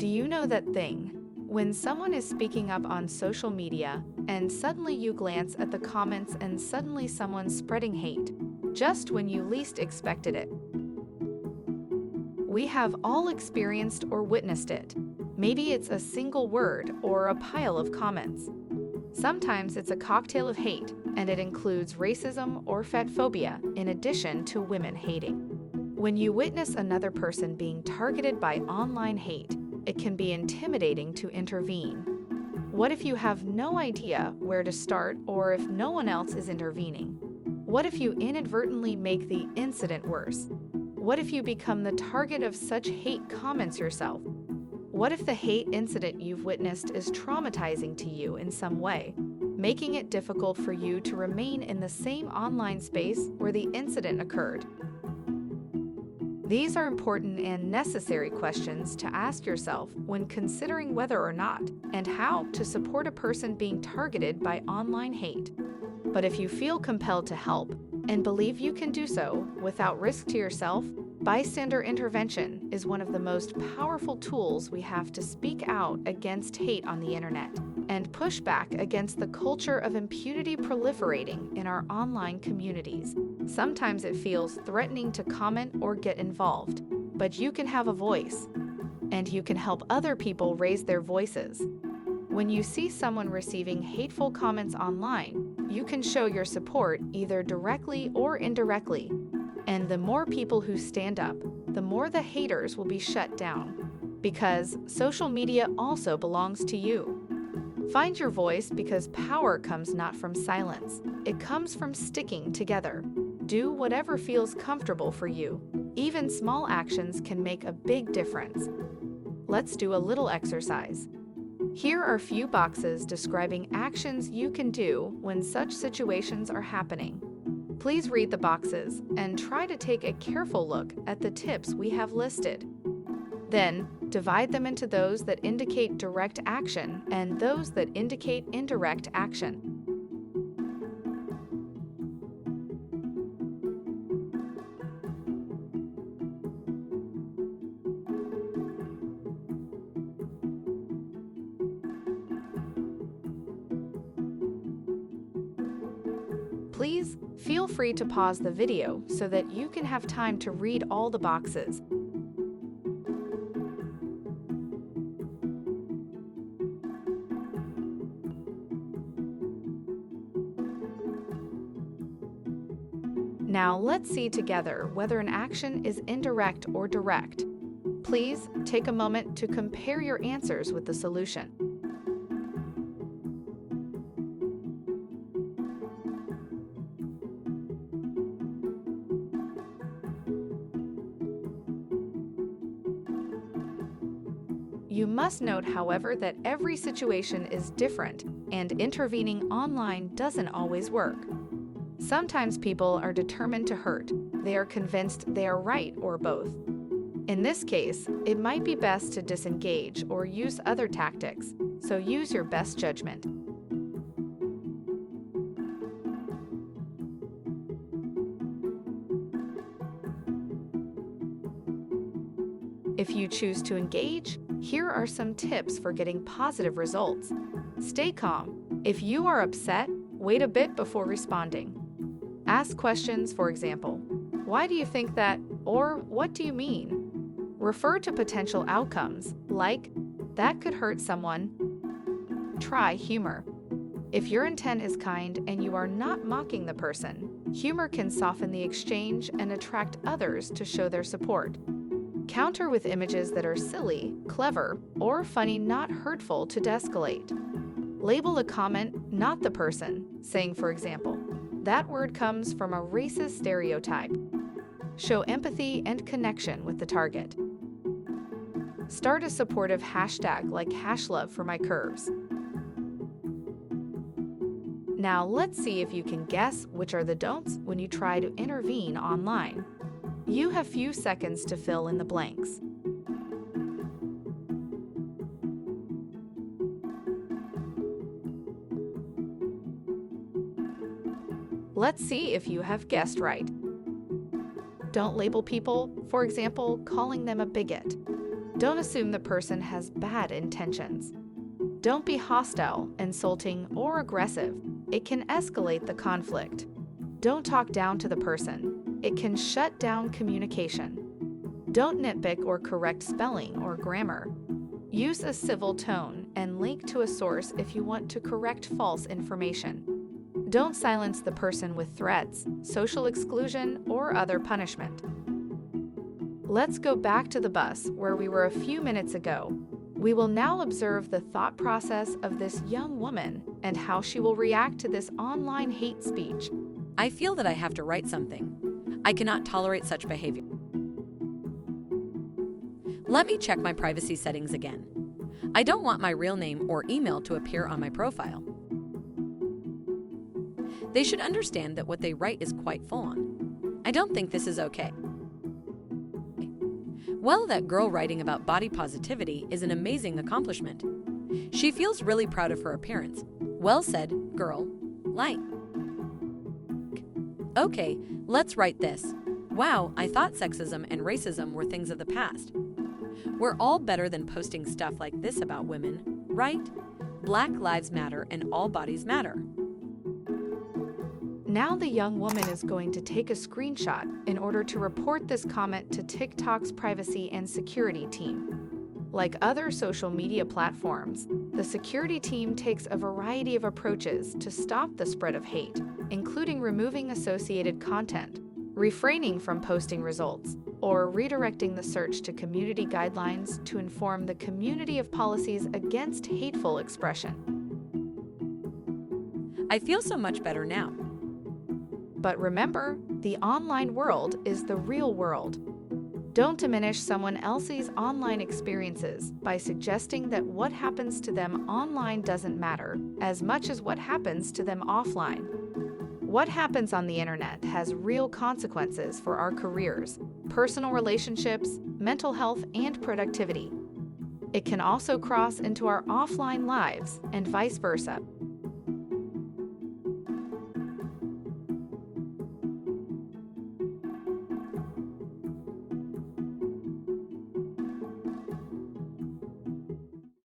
Do you know that thing? When someone is speaking up on social media, and suddenly you glance at the comments and suddenly someone's spreading hate, just when you least expected it. We have all experienced or witnessed it. Maybe it's a single word or a pile of comments. Sometimes it's a cocktail of hate, and it includes racism or fatphobia in addition to women hating. When you witness another person being targeted by online hate, it can be intimidating to intervene. What if you have no idea where to start or if no one else is intervening? What if you inadvertently make the incident worse? What if you become the target of such hate comments yourself? What if the hate incident you've witnessed is traumatizing to you in some way, making it difficult for you to remain in the same online space where the incident occurred? These are important and necessary questions to ask yourself when considering whether or not and how to support a person being targeted by online hate. But if you feel compelled to help and believe you can do so without risk to yourself, bystander intervention is one of the most powerful tools we have to speak out against hate on the internet and push back against the culture of impunity proliferating in our online communities. Sometimes it feels threatening to comment or get involved, but you can have a voice, and you can help other people raise their voices. When you see someone receiving hateful comments online, you can show your support either directly or indirectly. And the more people who stand up, the more the haters will be shut down. Because social media also belongs to you. Find your voice because power comes not from silence. It comes from sticking together. Do whatever feels comfortable for you. Even small actions can make a big difference. Let's do a little exercise. Here are a few boxes describing actions you can do when such situations are happening. Please read the boxes and try to take a careful look at the tips we have listed. Then, divide them into those that indicate direct action and those that indicate indirect action. Please feel free to pause the video so that you can have time to read all the boxes. Now let's see together whether an action is indirect or direct. Please take a moment to compare your answers with the solution. You must note, however, that every situation is different and intervening online doesn't always work. Sometimes people are determined to hurt. They are convinced they are right or both. In this case, it might be best to disengage or use other tactics, so use your best judgment. If you choose to engage, here are some tips for getting positive results. Stay calm. If you are upset, wait a bit before responding. Ask questions, for example, "Why do you think that?" or "What do you mean?" Refer to potential outcomes, like, "That could hurt someone." Try humor. If your intent is kind and you are not mocking the person, humor can soften the exchange and attract others to show their support. Counter with images that are silly, clever, or funny, not hurtful, to de-escalate. Label a comment, not the person, saying, for example, "That word comes from a racist stereotype." Show empathy and connection with the target. Start a supportive hashtag like #LoveForMyCurves. Now let's see if you can guess which are the don'ts when you try to intervene online. You have few seconds to fill in the blanks. Let's see if you have guessed right. Don't label people, for example, calling them a bigot. Don't assume the person has bad intentions. Don't be hostile, insulting, or aggressive. It can escalate the conflict. Don't talk down to the person. It can shut down communication. Don't nitpick or correct spelling or grammar. Use a civil tone and link to a source if you want to correct false information. Don't silence the person with threats, social exclusion, or other punishment. Let's go back to the bus where we were a few minutes ago. We will now observe the thought process of this young woman and how she will react to this online hate speech. I feel that I have to write something. I cannot tolerate such behavior. Let me check my privacy settings again. I don't want my real name or email to appear on my profile. They should understand that what they write is quite full on. I don't think this is okay. Well, that girl writing about body positivity is an amazing accomplishment. She feels really proud of her appearance. Well said, girl. Like. Okay, let's write this. Wow, I thought sexism and racism were things of the past. We're all better than posting stuff like this about women, right? Black lives matter and all bodies matter. Now the young woman is going to take a screenshot in order to report this comment to TikTok's privacy and security team. Like other social media platforms, the security team takes a variety of approaches to stop the spread of hate, including removing associated content, refraining from posting results, or redirecting the search to community guidelines to inform the community of policies against hateful expression. I feel so much better now. But remember, the online world is the real world. Don't diminish someone else's online experiences by suggesting that what happens to them online doesn't matter as much as what happens to them offline. What happens on the internet has real consequences for our careers, personal relationships, mental health, and productivity. It can also cross into our offline lives and vice versa.